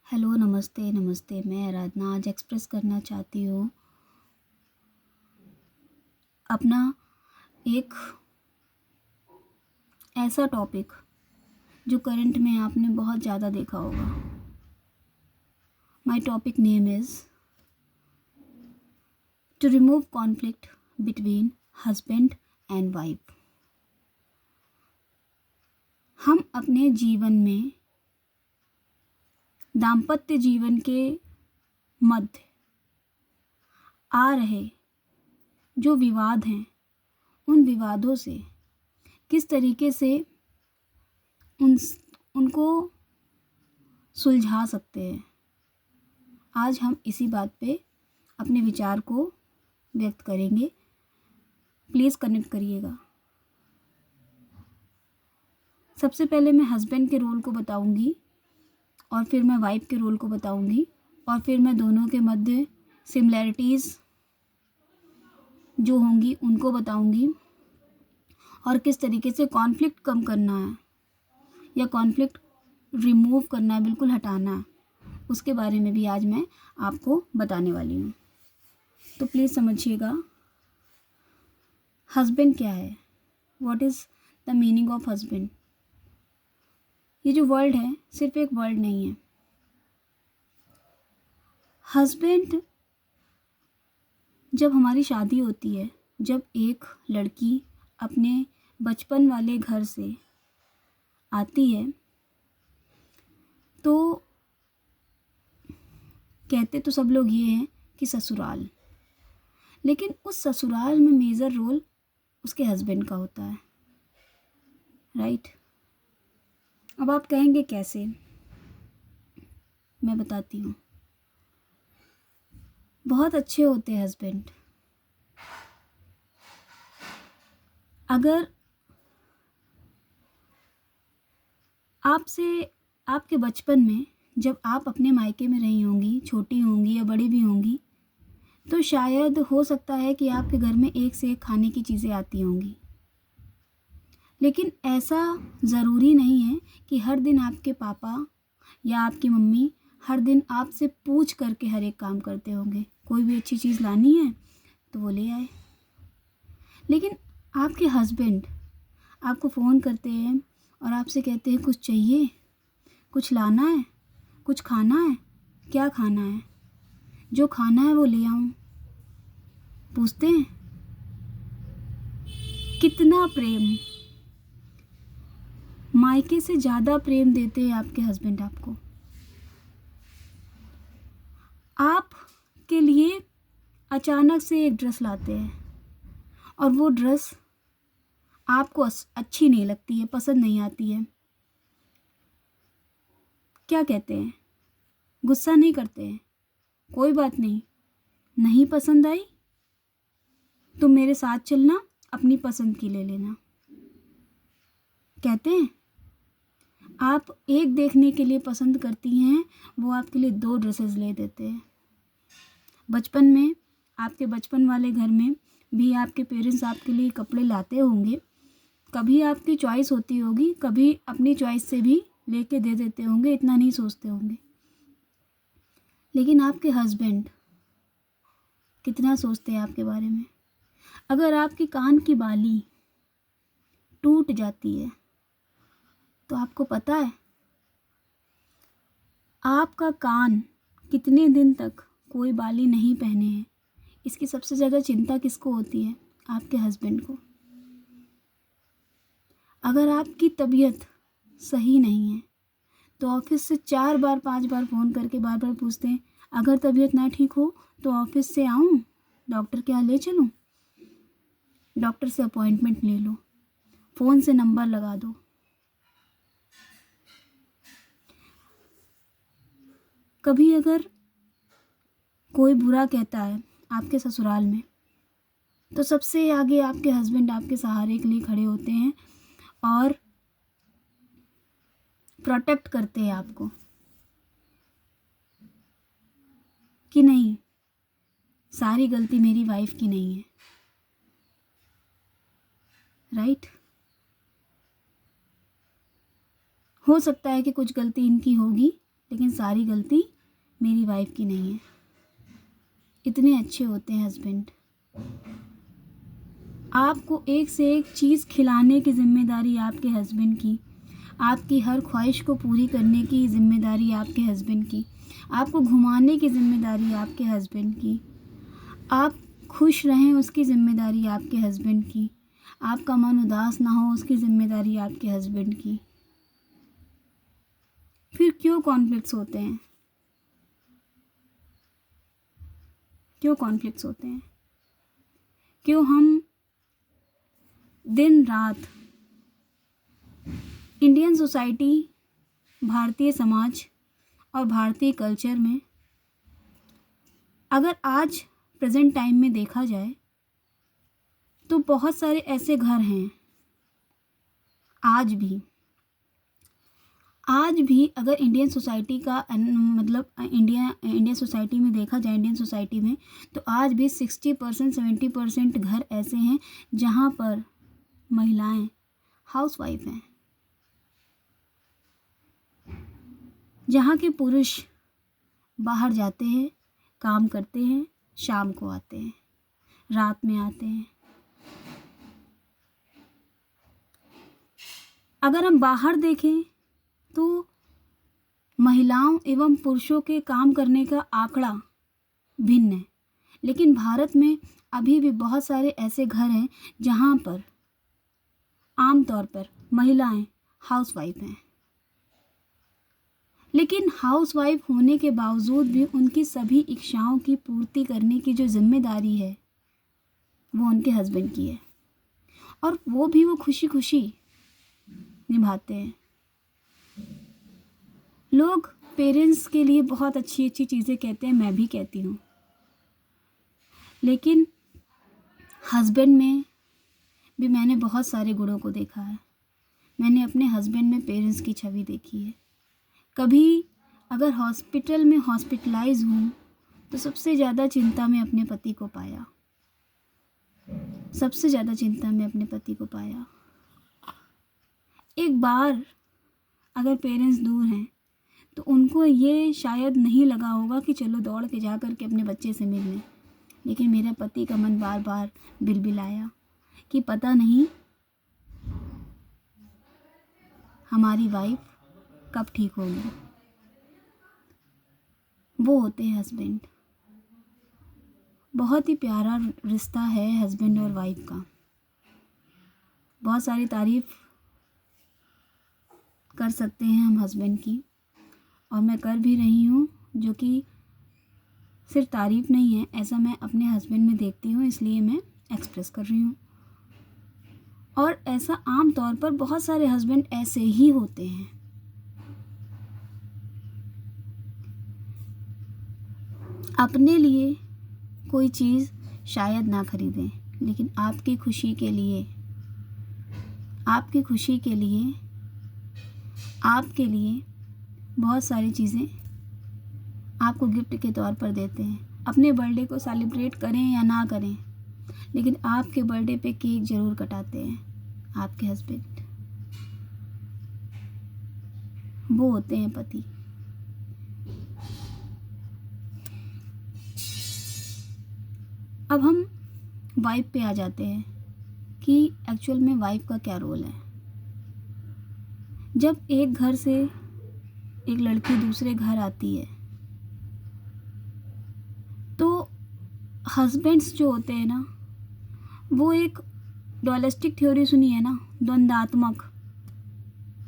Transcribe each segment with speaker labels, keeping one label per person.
Speaker 1: Hello, नमस्ते नमस्ते। मैं आराधना आज एक्सप्रेस करना चाहती हूँ अपना एक ऐसा टॉपिक जो करंट में आपने बहुत ज़्यादा देखा होगा। My topic name is to remove conflict between husband and wife. हम अपने जीवन में दाम्पत्य जीवन के मध्य आ रहे जो विवाद हैं, उन विवादों से किस तरीके से उनको सुलझा सकते हैं। आज हम इसी बात पे अपने विचार को व्यक्त करेंगे। प्लीज़ कनेक्ट करिएगा। सबसे पहले मैं हस्बैंड के रोल को बताऊंगी और फिर मैं वाइफ के रोल को बताऊंगी और फिर मैं दोनों के मध्य सिमिलैरिटीज़ जो होंगी उनको बताऊंगी और किस तरीके से कॉन्फ्लिक्ट कम करना है या कॉन्फ्लिक्ट रिमूव करना है, बिल्कुल हटाना है, उसके बारे में भी आज मैं आपको बताने वाली हूँ। तो प्लीज़ समझिएगा, हस्बैंड क्या है, what is the meaning of husband. ये जो वर्ड है सिर्फ एक वर्ड नहीं है। हस्बैंड, जब हमारी शादी होती है, जब एक लड़की अपने बचपन वाले घर से आती है तो कहते तो सब लोग ये हैं कि ससुराल, लेकिन उस ससुराल में मेजर रोल उसके हस्बैंड का होता है, राइट। अब आप कहेंगे कैसे, मैं बताती हूँ। बहुत अच्छे होते हैं हस्बैंड। अगर आपसे आपके बचपन में जब आप अपने मायके में रही होंगी, छोटी होंगी या बड़ी भी होंगी, तो शायद हो सकता है कि आपके घर में एक से एक खाने की चीज़ें आती होंगी, लेकिन ऐसा ज़रूरी नहीं है कि हर दिन आपके पापा या आपकी मम्मी हर दिन आपसे पूछ करके हर एक काम करते होंगे। कोई भी अच्छी चीज़ लानी है तो वो ले आए, लेकिन आपके हस्बैंड आपको फ़ोन करते हैं और आपसे कहते हैं कुछ चाहिए, कुछ लाना है, कुछ खाना है, क्या खाना है, जो खाना है वो ले आऊँ। पूछते हैं कितना प्रेम, मायके से ज़्यादा प्रेम देते हैं आपके हस्बैंड आपको। आपके लिए अचानक से एक ड्रेस लाते हैं और वो ड्रेस आपको अच्छी नहीं लगती है, पसंद नहीं आती है। क्या कहते हैं? गुस्सा नहीं करते हैं, कोई बात नहीं, नहीं पसंद आई तो मेरे साथ चलना, अपनी पसंद की ले लेना। कहते हैं आप एक देखने के लिए पसंद करती हैं, वो आपके लिए 2 ड्रेसेस ले देते हैं। बचपन में आपके बचपन वाले घर में भी आपके पेरेंट्स आपके लिए कपड़े लाते होंगे, कभी आपकी चॉइस होती होगी, कभी अपनी चॉइस से भी लेके दे देते होंगे, इतना नहीं सोचते होंगे। लेकिन आपके हस्बैंड कितना सोचते हैं आपके बारे में। अगर आपकी कान की बाली टूट जाती है तो आपको पता है आपका कान कितने दिन तक कोई बाली नहीं पहने हैं, इसकी सबसे ज़्यादा चिंता किसको होती है? आपके हस्बैंड को। अगर आपकी तबीयत सही नहीं है तो ऑफिस से 4 बार 5 बार फ़ोन करके बार बार पूछते हैं, अगर तबीयत ना ठीक हो तो ऑफिस से आऊँ, डॉक्टर के यहाँ ले चलूँ? डॉक्टर से अपॉइंटमेंट ले लो, फ़ोन से नंबर लगा दो। कभी अगर कोई बुरा कहता है आपके ससुराल में तो सबसे आगे आपके हस्बैंड आपके सहारे के लिए खड़े होते हैं और प्रोटेक्ट करते हैं आपको कि नहीं, सारी गलती मेरी वाइफ की नहीं है, राइट। हो सकता है कि कुछ गलती इनकी होगी, लेकिन सारी गलती मेरी वाइफ की नहीं है। इतने अच्छे होते हैं हस्बैंड। आपको एक से एक चीज़ खिलाने की ज़िम्मेदारी आपके हस्बैंड की, आपकी हर ख्वाहिश को पूरी करने की ज़िम्मेदारी आपके हस्बैंड की, आपको घुमाने की ज़िम्मेदारी आपके हस्बैंड की, आप खुश रहें उसकी ज़िम्मेदारी आपके हस्बैंड की, आपका मन उदास ना हो उसकी ज़िम्मेदारी आपके हस्बैंड की। फिर क्यों कॉन्फ्लिक्ट्स होते हैं? क्यों कॉन्फ्लिक्ट्स होते हैं? क्यों हम दिन रात इंडियन सोसाइटी, भारतीय समाज और भारतीय कल्चर में, अगर आज प्रेजेंट टाइम में देखा जाए तो बहुत सारे ऐसे घर हैं आज भी अगर इंडियन सोसाइटी का मतलब इंडियन सोसाइटी में देखा जाए, इंडियन सोसाइटी में, तो आज भी 60% 70% घर ऐसे हैं जहाँ पर महिलाएं हाउसवाइफ हैं, जहाँ के पुरुष बाहर जाते हैं, काम करते हैं, शाम को आते हैं, रात में आते हैं। अगर हम बाहर देखें तो महिलाओं एवं पुरुषों के काम करने का आंकड़ा भिन्न है, लेकिन भारत में अभी भी बहुत सारे ऐसे घर हैं जहाँ पर आमतौर पर महिलाएं हाउसवाइफ हैं। लेकिन हाउसवाइफ होने के बावजूद भी उनकी सभी इच्छाओं की पूर्ति करने की जो जिम्मेदारी है वो उनके हस्बैंड की है, और वो भी वो खुशी खुशी निभाते हैं। लोग पेरेंट्स के लिए बहुत अच्छी अच्छी चीज़ें कहते हैं, मैं भी कहती हूँ, लेकिन हस्बैंड में भी मैंने बहुत सारे गुणों को देखा है। मैंने अपने हस्बैंड में पेरेंट्स की छवि देखी है। कभी अगर हॉस्पिटल में हॉस्पिटलाइज हूँ तो सबसे ज़्यादा चिंता में अपने पति को पाया, सबसे ज़्यादा चिंता में अपने पति को पाया। एक बार अगर पेरेंट्स दूर हैं तो उनको ये शायद नहीं लगा होगा कि चलो दौड़ के जा कर के अपने बच्चे से मिल लें, लेकिन मेरे पति का मन बार बार बिलबिलाया कि पता नहीं हमारी वाइफ कब ठीक होगी। वो होते हैं हस्बैंड। बहुत ही प्यारा रिश्ता है हस्बैंड और वाइफ का। बहुत सारी तारीफ़ कर सकते हैं हम हस्बैंड की, और मैं कर भी रही हूँ, जो कि सिर्फ तारीफ़ नहीं है, ऐसा मैं अपने हस्बैंड में देखती हूँ, इसलिए मैं एक्सप्रेस कर रही हूँ। और ऐसा आम तौर पर बहुत सारे हस्बैंड ऐसे ही होते हैं। अपने लिए कोई चीज़ शायद ना खरीदें, लेकिन आपकी खुशी के लिए, आपकी खुशी के लिए, आपके लिए बहुत सारी चीज़ें आपको गिफ्ट के तौर पर देते हैं। अपने बर्थडे को सेलिब्रेट करें या ना करें, लेकिन आपके बर्थडे पे केक ज़रूर कटाते हैं आपके हस्बैंड। वो होते हैं पति। अब हम वाइफ पे आ जाते हैं कि एक्चुअल में वाइफ का क्या रोल है। जब एक घर से एक लड़की दूसरे घर आती है तो हस्बैंड्स जो होते हैं ना, वो एक डुअलिस्टिक थ्योरी सुनी है ना, द्वंद्वात्मक।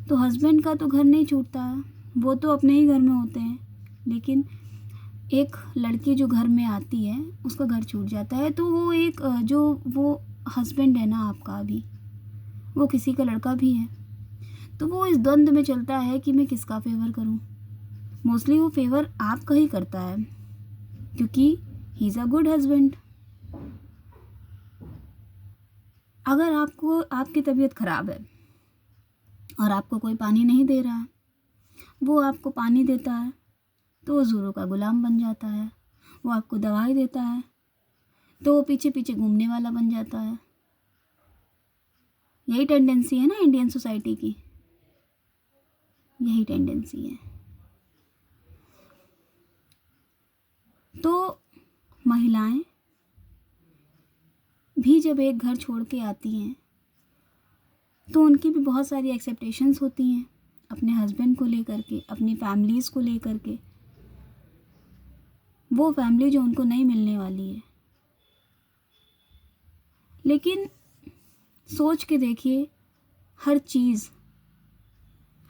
Speaker 1: तो हस्बैंड का तो घर नहीं छूटता है, वो तो अपने ही घर में होते हैं, लेकिन एक लड़की जो घर में आती है उसका घर छूट जाता है। तो वो एक जो वो हस्बैंड है ना आपका, अभी वो किसी का लड़का भी है, तो वो इस द्वंद्व में चलता है कि मैं किसका फेवर करूं। मोस्टली वो फेवर आपका ही करता है, क्योंकि he is a good husband. अगर आपको आपकी तबीयत ख़राब है और आपको कोई पानी नहीं दे रहा है, वो आपको पानी देता है तो वो ज़ोरों का गुलाम बन जाता है। वो आपको दवाई देता है तो वो पीछे पीछे घूमने वाला बन जाता है। यही टेंडेंसी है ना इंडियन सोसाइटी की, यही टेंडेंसी है। भी जब एक घर छोड़ के आती हैं तो उनकी भी बहुत सारी एक्सपेक्टेशंस होती हैं अपने हस्बैंड को लेकर के, अपनी फैमिलीज़ को लेकर के, वो फैमिली जो उनको नहीं मिलने वाली है। लेकिन सोच के देखिए, हर चीज़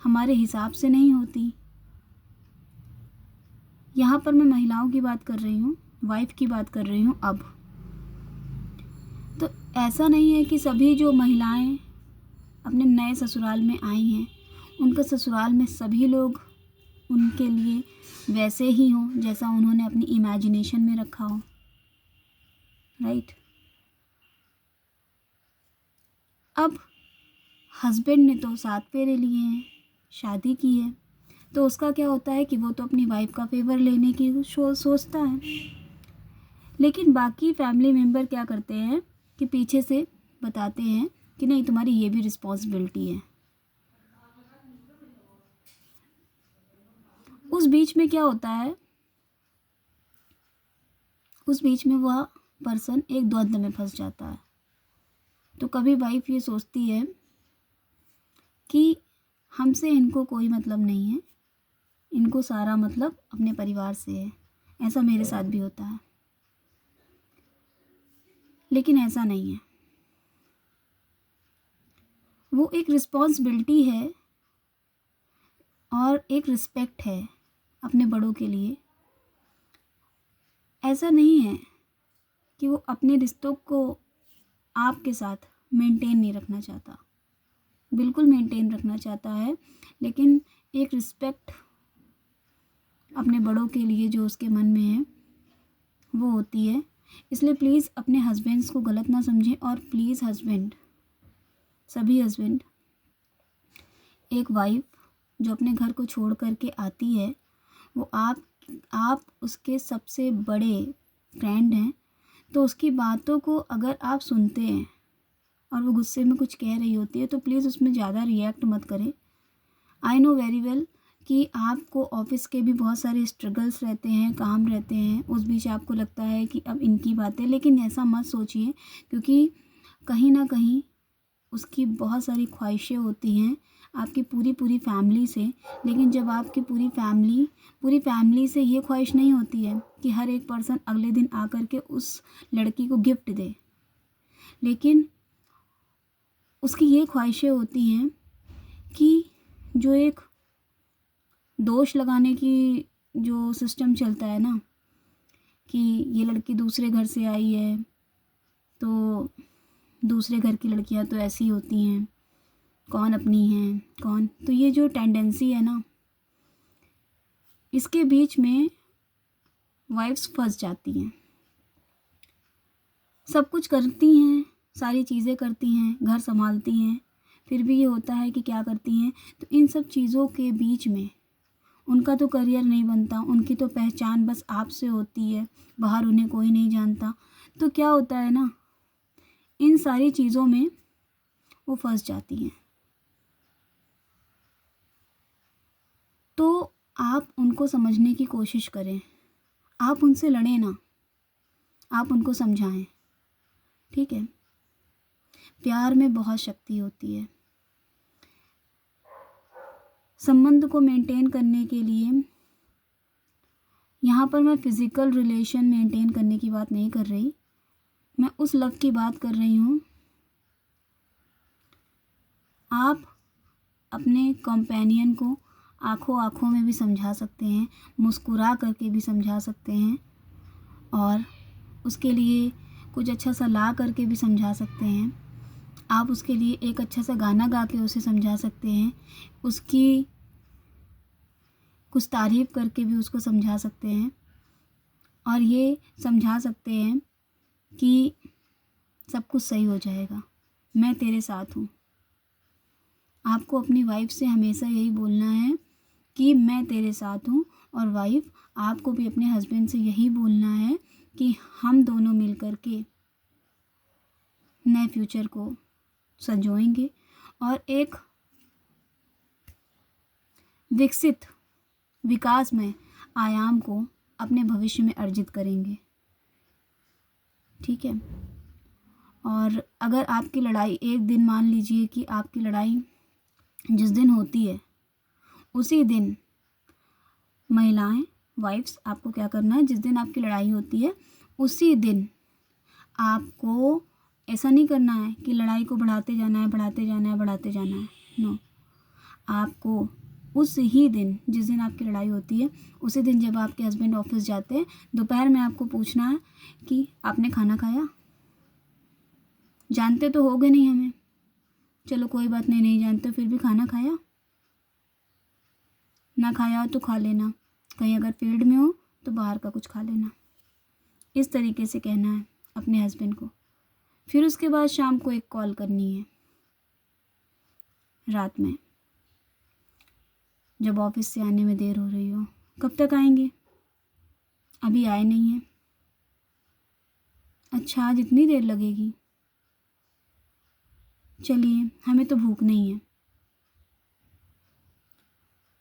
Speaker 1: हमारे हिसाब से नहीं होती। यहाँ पर मैं महिलाओं की बात कर रही हूँ, वाइफ की बात कर रही हूँ। अब तो ऐसा नहीं है कि सभी जो महिलाएं अपने नए ससुराल में आई हैं उनका ससुराल में सभी लोग उनके लिए वैसे ही हों जैसा उन्होंने अपनी इमेजिनेशन में रखा हो, राइट। अब हस्बैंड ने तो 7 फेरे लिए हैं, शादी की है, तो उसका क्या होता है कि वो तो अपनी वाइफ का फेवर लेने की सोचता है। लेकिन बाकी फैमिली मेम्बर क्या करते हैं कि पीछे से बताते हैं कि नहीं, तुम्हारी ये भी रिस्पॉन्सिबिलिटी है। उस बीच में क्या होता है, उस बीच में वह पर्सन एक द्वंद्व में फंस जाता है। तो कभी वाइफ ये सोचती है कि हमसे इनको कोई मतलब नहीं है, इनको सारा मतलब अपने परिवार से है। ऐसा मेरे साथ भी होता है, लेकिन ऐसा नहीं है। वो एक रिस्पॉन्सिबिलिटी है और एक रिस्पेक्ट है अपने बड़ों के लिए। ऐसा नहीं है कि वो अपने रिश्तों को आपके साथ मेंटेन नहीं रखना चाहता, बिल्कुल मेंटेन रखना चाहता है, लेकिन एक रिस्पेक्ट अपने बड़ों के लिए जो उसके मन में है वो होती है। इसलिए प्लीज़ अपने हस्बैंड्स को गलत ना समझें। और प्लीज़ हस्बैंड, सभी हस्बैंड, एक वाइफ जो अपने घर को छोड़ करके आती है वो आप उसके सबसे बड़े फ्रेंड हैं, तो उसकी बातों को अगर आप सुनते हैं और वो गुस्से में कुछ कह रही होती है तो प्लीज़ उसमें ज़्यादा रिएक्ट मत करें। आई नो वेरी वेल कि आपको ऑफिस के भी बहुत सारे स्ट्रगल्स रहते हैं, काम रहते हैं, उस बीच आपको लगता है कि अब इनकी बातें, लेकिन ऐसा मत सोचिए, क्योंकि कहीं ना कहीं उसकी बहुत सारी ख्वाहिशें होती हैं आपकी पूरी फैमिली से। लेकिन जब आपकी पूरी फैमिली से ये ख्वाहिश नहीं होती है कि हर एक पर्सन अगले दिन आकर के उस लड़की को गिफ्ट दे, लेकिन उसकी ये ख्वाहिशें होती हैं कि जो एक दोष लगाने की जो सिस्टम चलता है ना, कि ये लड़की दूसरे घर से आई है तो दूसरे घर की लड़कियां तो ऐसी होती हैं, कौन अपनी हैं कौन, तो ये जो टेंडेंसी है ना, इसके बीच में वाइफ्स फंस जाती हैं। सब कुछ करती हैं, सारी चीज़ें करती हैं, घर संभालती हैं, फिर भी ये होता है कि क्या करती हैं, तो इन सब चीज़ों के बीच में उनका तो करियर नहीं बनता, उनकी तो पहचान बस आपसे होती है, बाहर उन्हें कोई नहीं जानता। तो क्या होता है ना, इन सारी चीज़ों में वो फंस जाती हैं। तो आप उनको समझने की कोशिश करें, आप उनसे लड़ें ना, आप उनको समझाएं, ठीक है। प्यार में बहुत शक्ति होती है। संबंध को मेंटेन करने के लिए यहाँ पर मैं फ़िज़िकल रिलेशन मेंटेन करने की बात नहीं कर रही, मैं उस लव की बात कर रही हूँ। आप अपने कंपेनियन को आँखों आँखों में भी समझा सकते हैं, मुस्कुरा करके भी समझा सकते हैं, और उसके लिए कुछ अच्छा सा ला करके भी समझा सकते हैं। आप उसके लिए एक अच्छा सा गाना गा के उसे समझा सकते हैं, उसकी कुछ तारीफ़ करके भी उसको समझा सकते हैं, और ये समझा सकते हैं कि सब कुछ सही हो जाएगा, मैं तेरे साथ हूँ। आपको अपनी वाइफ से हमेशा यही बोलना है कि मैं तेरे साथ हूँ, और वाइफ आपको भी अपने हस्बैंड से यही बोलना है कि हम दोनों मिल कर के नए फ्यूचर को संजोएंगे और एक विकसित विकास में आयाम को अपने भविष्य में अर्जित करेंगे, ठीक है। और अगर आपकी लड़ाई एक दिन, मान लीजिए कि आपकी लड़ाई जिस दिन होती है उसी दिन महिलाएं, वाइफ्स, आपको क्या करना है, जिस दिन आपकी लड़ाई होती है उसी दिन आपको ऐसा नहीं करना है कि लड़ाई को बढ़ाते जाना है, बढ़ाते जाना है, बढ़ाते जाना है। नो, आपको उस ही दिन, जिस दिन आपकी लड़ाई होती है उसी दिन, जब आपके हस्बैंड ऑफिस जाते हैं, दोपहर में आपको पूछना है कि आपने खाना खाया। जानते तो होगे नहीं हमें, चलो कोई बात नहीं, नहीं जानते फिर भी खाना खाया, ना खाया हो तो खा लेना, कहीं अगर फील्ड में हो तो बाहर का कुछ खा लेना। इस तरीके से कहना है अपने हस्बैंड को। फिर उसके बाद शाम को एक कॉल करनी है, रात में, जब ऑफिस से आने में देर हो रही हो। कब तक आएंगे? अभी आए नहीं हैं। अच्छा, आज इतनी देर लगेगी? चलिए, हमें तो भूख नहीं है,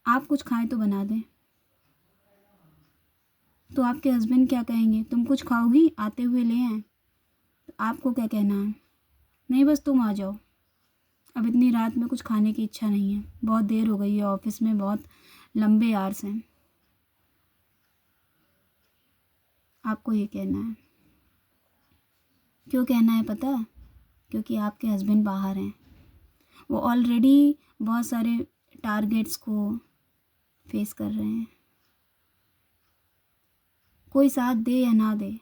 Speaker 1: आप कुछ खाएं तो बना दें। तो आपके हस्बैंड क्या कहेंगे? तुम कुछ खाओगी, आते हुए ले आए। तो आपको क्या कहना है? नहीं, बस तुम आ जाओ, अब इतनी रात में कुछ खाने की इच्छा नहीं है, बहुत देर हो गई है, ऑफिस में बहुत लंबे आवर्स हैं। आपको ये कहना है। क्यों कहना है पता है? क्योंकि आपके हस्बैंड बाहर हैं, वो ऑलरेडी बहुत सारे टारगेट्स को फेस कर रहे हैं। कोई साथ दे या ना दे,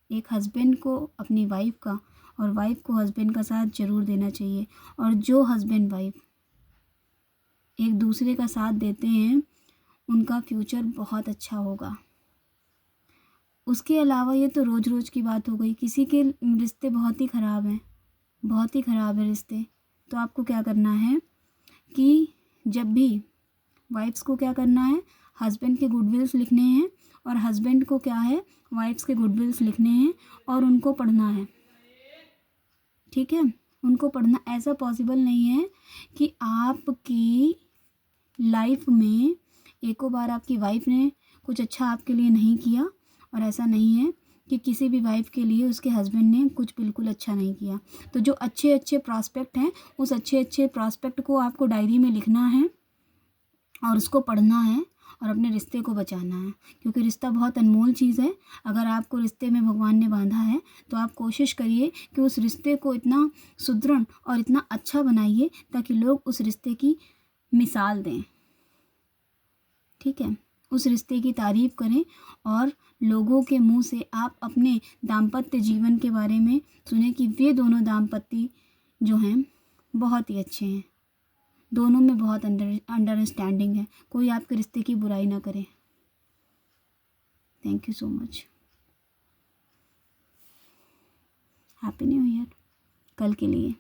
Speaker 1: एक हस्बैंड को अपनी वाइफ का और वाइफ को हस्बैंड का साथ ज़रूर देना चाहिए। और जो हस्बैंड वाइफ एक दूसरे का साथ देते हैं उनका फ्यूचर बहुत अच्छा होगा। उसके अलावा ये तो रोज़ रोज़ की बात हो गई, किसी के रिश्ते बहुत ही ख़राब हैं, बहुत ही ख़राब है रिश्ते। तो आपको क्या करना है कि जब भी वाइफ्स को क्या करना है, हस्बैंड के गुडविल्स लिखने हैं, और हस्बैंड को क्या है, वाइफ्स के गुडविल्स लिखने हैं और उनको पढ़ना है। ठीक है, उनको पढ़ना। ऐसा पॉसिबल नहीं है कि आपकी लाइफ में एको बार आपकी वाइफ ने कुछ अच्छा आपके लिए नहीं किया, और ऐसा नहीं है कि किसी भी वाइफ के लिए उसके हस्बैंड ने कुछ बिल्कुल अच्छा नहीं किया। तो जो अच्छे अच्छे प्रॉस्पेक्ट हैं, उस अच्छे अच्छे प्रॉस्पेक्ट को आपको डायरी में लिखना है और उसको पढ़ना है और अपने रिश्ते को बचाना है, क्योंकि रिश्ता बहुत अनमोल चीज़ है। अगर आपको रिश्ते में भगवान ने बांधा है तो आप कोशिश करिए कि उस रिश्ते को इतना सुदृढ़ और इतना अच्छा बनाइए ताकि लोग उस रिश्ते की मिसाल दें। ठीक है, उस रिश्ते की तारीफ़ करें और लोगों के मुंह से आप अपने दाम्पत्य जीवन के बारे में सुने कि वे दोनों दाम्पत्य जो हैं बहुत ही अच्छे हैं, दोनों में बहुत अंडरस्टैंडिंग है, कोई आपके रिश्ते की बुराई ना करे। Thank you so much. Happy new year कल के लिए।